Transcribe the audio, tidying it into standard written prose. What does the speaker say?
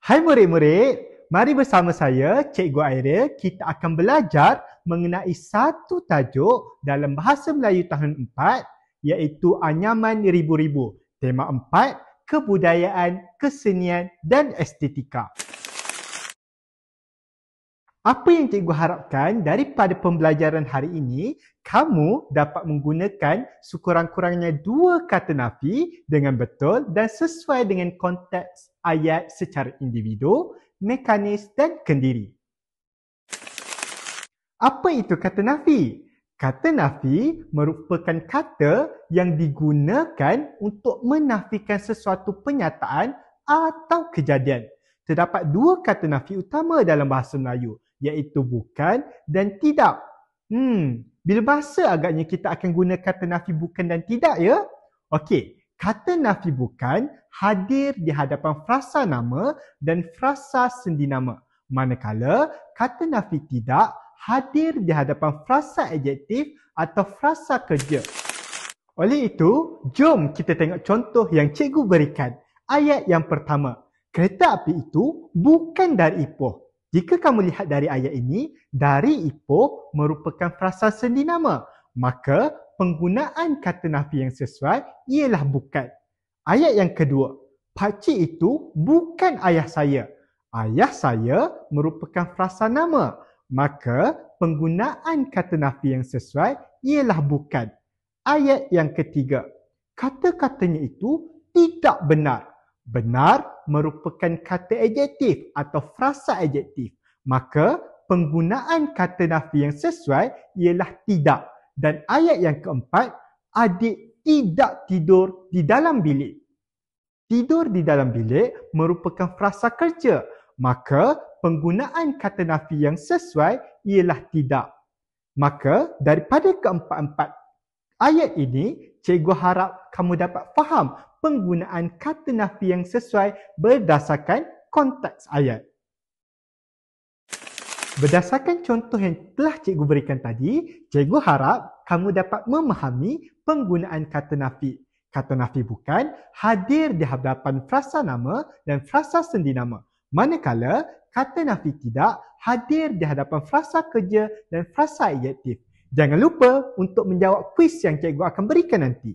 Hai murid-murid, mari bersama saya, Cikgu Aira, kita akan belajar mengenai satu tajuk dalam Bahasa Melayu tahun 4 iaitu Anyaman Ribu-Ribu. Tema 4, Kebudayaan, Kesenian dan Estetika. Apa yang cikgu harapkan daripada pembelajaran hari ini, kamu dapat menggunakan sekurang-kurangnya 2 kata nafi dengan betul dan sesuai dengan konteks ayat secara individu, mekanis dan kendiri. Apa itu kata nafi? Kata nafi merupakan kata yang digunakan untuk menafikan sesuatu penyataan atau kejadian. Terdapat 2 kata nafi utama dalam bahasa Melayu, iaitu bukan dan tidak. Bila masa agaknya kita akan guna kata nafi bukan dan tidak ya? Okey, kata nafi bukan hadir di hadapan frasa nama dan frasa sendinama. Manakala kata nafi tidak hadir di hadapan frasa adjektif atau frasa kerja. Oleh itu, jom kita tengok contoh yang cikgu berikan. Ayat yang pertama, kereta api itu bukan dari Ipoh. Jika kamu lihat dari ayat ini, dari Ipoh merupakan frasa sendinama. Maka, penggunaan kata nafi yang sesuai ialah bukan. Ayat yang kedua, pakcik itu bukan ayah saya. Ayah saya merupakan frasa nama. Maka, penggunaan kata nafi yang sesuai ialah bukan. Ayat yang ketiga, kata-katanya itu tidak benar. Benar merupakan kata adjektif atau frasa adjektif. Maka, penggunaan kata nafi yang sesuai ialah tidak. Dan ayat yang keempat, adik tidak tidur di dalam bilik. Tidur di dalam bilik merupakan frasa kerja. Maka, penggunaan kata nafi yang sesuai ialah tidak. Maka, daripada keempat-empat ayat ini, cikgu harap kamu dapat faham penggunaan kata nafi yang sesuai berdasarkan konteks ayat. Berdasarkan contoh yang telah cikgu berikan tadi, cikgu harap kamu dapat memahami penggunaan kata nafi. Kata nafi bukan hadir di hadapan frasa nama dan frasa sendinama. Manakala kata nafi tidak hadir di hadapan frasa kerja dan frasa adjektif. Jangan lupa untuk menjawab kuis yang cikgu akan berikan nanti.